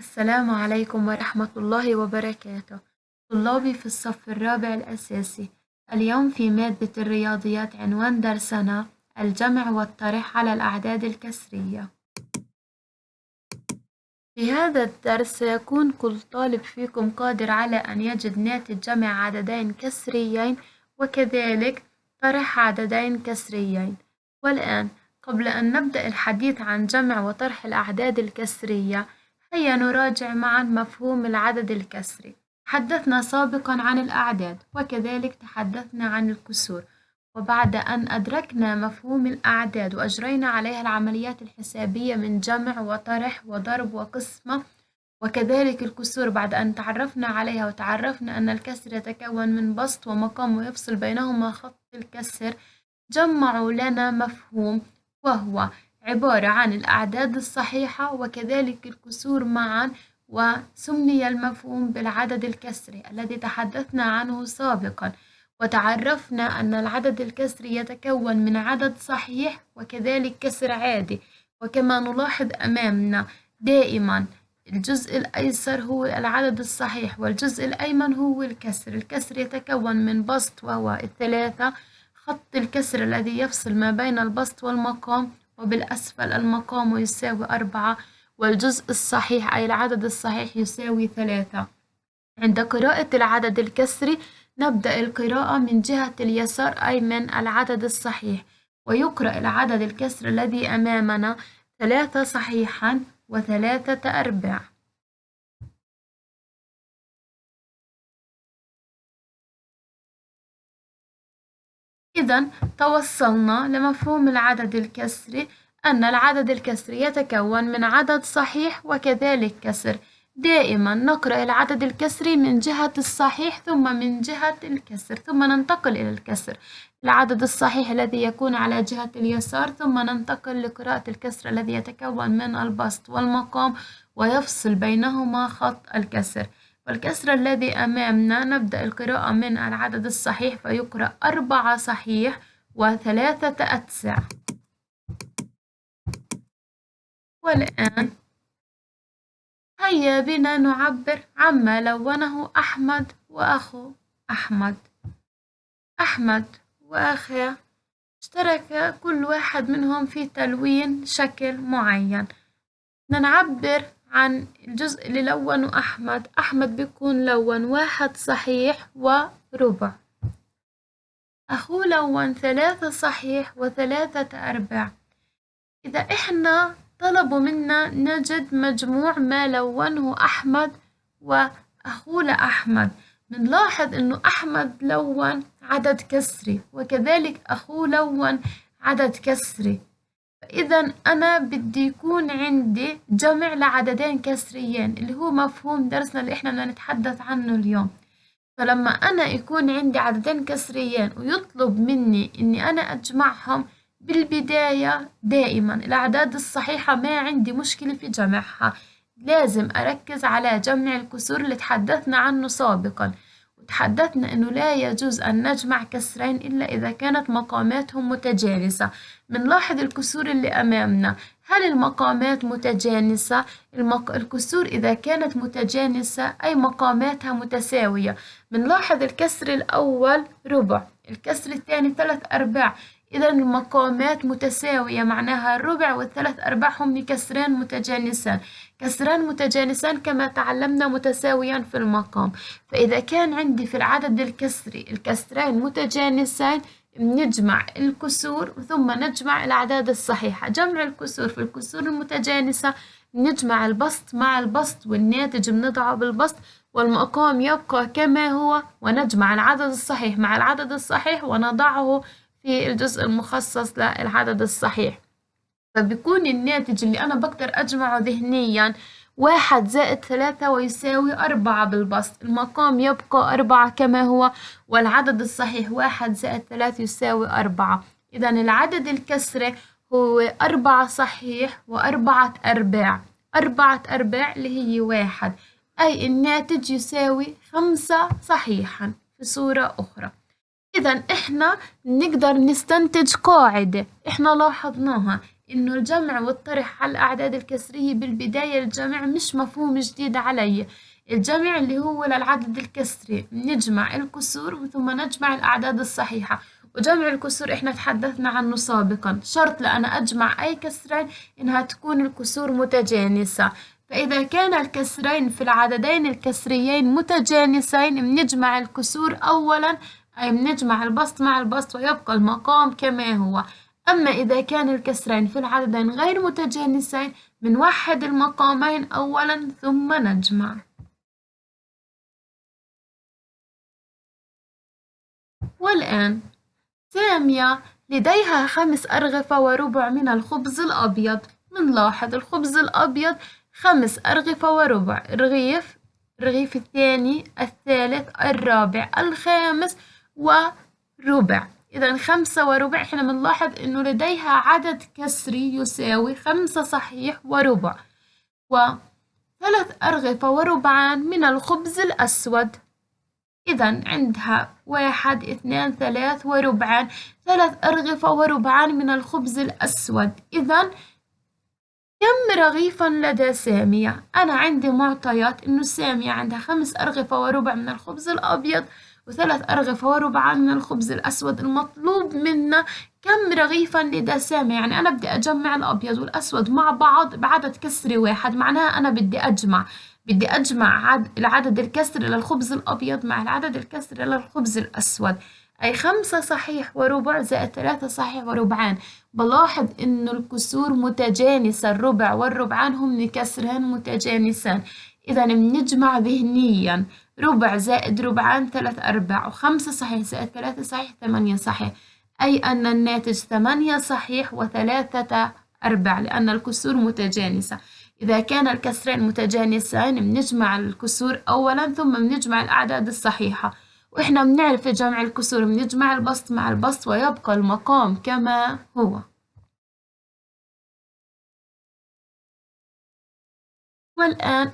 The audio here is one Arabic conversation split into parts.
السلام عليكم ورحمة الله وبركاته. طلابي في الصف الرابع الأساسي، اليوم في مادة الرياضيات عنوان درسنا الجمع والطرح على الأعداد الكسرية. في هذا الدرس سيكون كل طالب فيكم قادر على أن يجد ناتج جمع عددين كسريين وكذلك طرح عددين كسريين. والآن قبل أن نبدأ الحديث عن جمع وطرح الأعداد الكسرية، هيا نراجع معا مفهوم العدد الكسري. تحدثنا سابقا عن الأعداد وكذلك تحدثنا عن الكسور، وبعد أن أدركنا مفهوم الأعداد وأجرينا عليها العمليات الحسابية من جمع وطرح وضرب وقسمة وكذلك الكسور، بعد أن تعرفنا عليها وتعرفنا أن الكسر يتكون من بسط ومقام ويفصل بينهما خط الكسر، جمعوا لنا مفهوم وهو عبارة عن الأعداد الصحيحة وكذلك الكسور معا، وسمي المفهوم بالعدد الكسري الذي تحدثنا عنه سابقا، وتعرفنا أن العدد الكسري يتكون من عدد صحيح وكذلك كسر عادي. وكما نلاحظ أمامنا دائما الجزء الأيسر هو العدد الصحيح والجزء الأيمن هو الكسر. الكسر يتكون من بسط وهو 3، خط الكسر الذي يفصل ما بين البسط والمقام، وبالأسفل المقام يساوي 4، والجزء الصحيح أي العدد الصحيح يساوي 3. عند قراءة العدد الكسري نبدأ القراءة من جهة اليسار أي من العدد الصحيح، ويقرأ العدد الكسر الذي أمامنا 3 صحيحا و3 أرباع. إذا توصلنا لمفهوم العدد الكسري، أن العدد الكسري يتكون من عدد صحيح وكذلك كسر. دائما نقرأ العدد الكسري من جهة الصحيح ثم من جهة الكسر ثم ننتقل إلى الكسر. العدد الصحيح الذي يكون على جهة اليسار ثم ننتقل لقراءة الكسر الذي يتكون من البسط والمقام ويفصل بينهما خط الكسر. والكسر الذي أمامنا نبدأ القراءة من العدد الصحيح فيقرأ 4 صحيح و3 أتسع. والآن هيا بنا نعبر عما لونه أحمد وأخو أحمد. أحمد وأخيه اشترك كل واحد منهم في تلوين شكل معين. نعبر عن الجزء اللي لونه أحمد. أحمد بيكون لون 1 صحيح وربع، أخوه لون 3 صحيح و3 أرباع. إذا إحنا طلبوا منا نجد مجموع ما لونه أحمد وأخوه لأحمد، بنلاحظ إنه أحمد لون عدد كسري وكذلك أخوه لون عدد كسري، فإذا أنا بدي يكون عندي جمع لعددين كسريين اللي هو مفهوم درسنا اللي إحنا بدنا نتحدث عنه اليوم. فلما أنا يكون عندي عددين كسريين ويطلب مني إني أنا أجمعهم، بالبداية دائما الأعداد الصحيحة ما عندي مشكلة في جمعها، لازم أركز على جمع الكسور اللي تحدثنا عنه سابقا، وتحدثنا إنه لا يجوز أن نجمع كسرين إلا إذا كانت مقاماتهم متجانسة. بنلاحظ الكسور اللي أمامنا، هل المقامات متجانسة؟ الكسور إذا كانت متجانسة أي مقاماتها متساوية. بنلاحظ الكسر الأول ربع، الكسر الثاني 3 أرباع، إذا المقامات متساوية معناها الربع والثلاث أرباع هم كسران متجانسان. كسران متجانسان كما تعلمنا متساويان في المقام، فإذا كان عندي في العدد الكسري الكسرين متجانسان نجمع الكسور ثم نجمع الأعداد الصحيحة. جمع الكسور في الكسور المتجانسة نجمع البسط مع البسط والناتج بنضعه بالبسط والمقام يبقى كما هو، ونجمع العدد الصحيح مع العدد الصحيح ونضعه في الجزء المخصص للعدد الصحيح، فبيكون الناتج اللي أنا بقدر أجمعه ذهنيا 1 زائد 3 ويساوي 4 بالبسط، المقام يبقى 4 كما هو، والعدد الصحيح 1 زائد 3 يساوي 4. إذا العدد الكسري هو 4 صحيح و4 أرباع. 4 أرباع اللي هي 1، أي الناتج يساوي 5 صحيحا في صورة أخرى. إذا إحنا نقدر نستنتج قاعدة إحنا لاحظناها، إنه الجمع والطرح على الأعداد الكسرية بالبداية الجمع مش مفهوم جديد علي. الجمع اللي هو للعدد الكسري نجمع الكسور ثم نجمع الأعداد الصحيحة، وجمع الكسور إحنا تحدثنا عنه سابقا، شرط لأنا أجمع أي كسرين إنها تكون الكسور متجانسة. فإذا كان الكسرين في العددين الكسريين متجانسين بنجمع الكسور أولا، أي بنجمع البسط مع البسط ويبقى المقام كما هو. أما إذا كان الكسرين في العددين غير متجانسين بنوحد المقامين أولا ثم نجمع. والآن سامية لديها 5 أرغفة وربع من الخبز الأبيض. منلاحظ الخبز الأبيض 5 أرغفة وربع، الرغيف الثاني الثالث الرابع الخامس وربع. إذا 5 وربع، إحنا بنلاحظ إنه لديها عدد كسري يساوي 5 صحيح وربع، و3 أرغفة وربعان من الخبز الأسود. إذا عندها 1 2 3 وربعان، 3 أرغفة وربعان من الخبز الأسود. إذا كم رغيفا لدى سامية؟ أنا عندي معطيات إنه سامية عندها 5 أرغفة وربع من الخبز الأبيض و3 أرغفة وربعان من الخبز الأسود. المطلوب منا كم رغيفا لدى سامية، يعني أنا بدي أجمع الأبيض والأسود مع بعض بعدد كسري واحد، معناها أنا بدي أجمع العدد الكسري للخبز الأبيض مع العدد الكسري للخبز الأسود، أي 5 صحيح وربع زائد 3 صحيح وربعان. بلاحظ إنه الكسور متجانسة، الربع والربعان هم كسرين متجانسان، إذا بنجمع ذهنيا ربع زائد ربعان 3 أرباع، و5 صحيح زائد 3 صحيح 8 صحيح، أي أن الناتج 8 صحيح و3 أرباع لأن الكسور متجانسة. إذا كان الكسرين متجانسين بنجمع الكسور أولا ثم بنجمع الأعداد الصحيحة، وإحنا بنعرف جمع الكسور بنجمع البسط مع البسط ويبقى المقام كما هو. والآن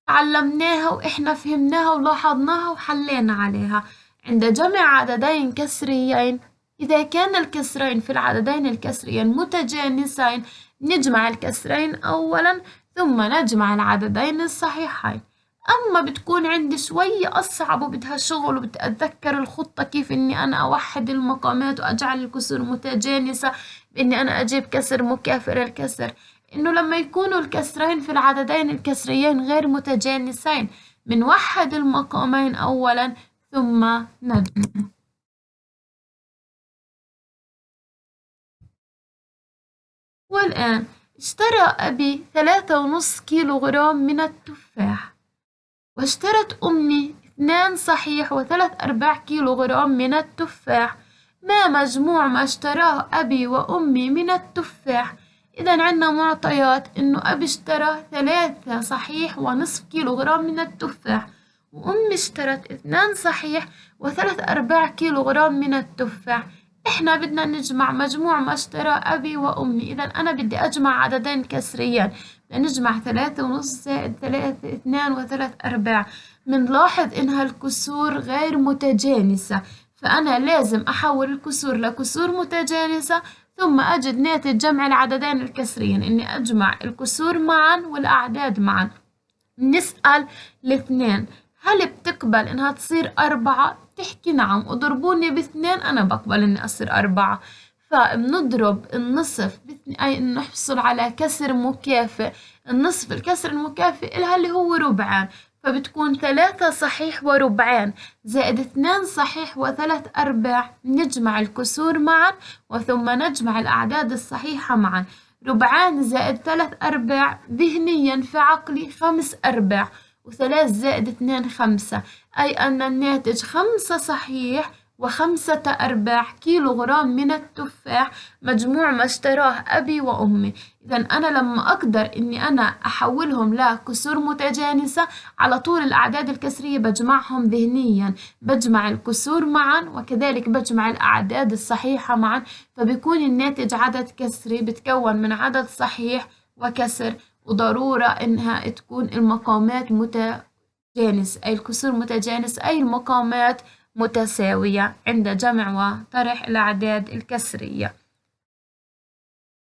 تعلمناها وإحنا فهمناها ولاحظناها وحلينا عليها. عند جمع عددين كسريين، إذا كان الكسرين في العددين الكسريين متجانسين نجمع الكسرين أولا ثم نجمع العددين الصحيحين. أما بتكون عندي شوية أصعب وبدها شغل وبدي أتذكر الخطة كيف إني أنا أوحد المقامات وأجعل الكسور متجانسة بإني أنا أجيب كسر مكافئ للكسر، إنه لما يكونوا الكسرين في العددين الكسريين غير متجانسين بنوحد المقامين أولا ثم نجمع. والآن اشترى أبي 3.5 كيلوغرام من التفاح، واشترت أمي 2 صحيح و3/4 كيلوغرام من التفاح. ما مجموع ما اشتراه أبي وأمي من التفاح؟ إذا عنا معطيات إنه أبي اشترى 3 صحيح ونصف كيلوغرام من التفاح، وأمي اشترت 2 صحيح و3/4 كيلوغرام من التفاح. إحنا بدنا نجمع مجموع ما اشترى أبي وأمي، إذا أنا بدي أجمع عددين كسريين، بدنا نجمع 3.5 زائد 3 2 و3/4. منلاحظ إنها الكسور غير متجانسة، فأنا لازم أحول الكسور لكسور متجانسة ثم أجد ناتج جمع العددين الكسريين إني أجمع الكسور معا والأعداد معا. نسأل الاثنين هل بتقبل إنها تصير 4؟ بتحكي نعم، اضربوني ب2 أنا بقبل إني أصير 4. فبنضرب النصف أي نحصل على كسر مكافئ. النصف الكسر المكافئ إلها اللي هو ربعان، فبتكون 3 صحيح وربعان زائد 2 صحيح و3/4. نجمع الكسور معا وثم نجمع الأعداد الصحيحة معا. ربعان زائد 3/4 ذهنيا في عقلي 5/4، و3 زائد 2 5، أي أن الناتج 5 صحيح و5/4 كيلوغرام من التفاح مجموع ما اشتراه أبي وأمي. إذا أنا لما أقدر إني أنا أحولهم لكسور متجانسة على طول الأعداد الكسرية بجمعهم ذهنيا، بجمع الكسور معا وكذلك بجمع الأعداد الصحيحة معا، فبيكون الناتج عدد كسري بتكون من عدد صحيح وكسر، وضرورة إنها تكون المقامات متجانس أي الكسور متجانس أي المقامات متساوية عند جمع وطرح الأعداد الكسرية.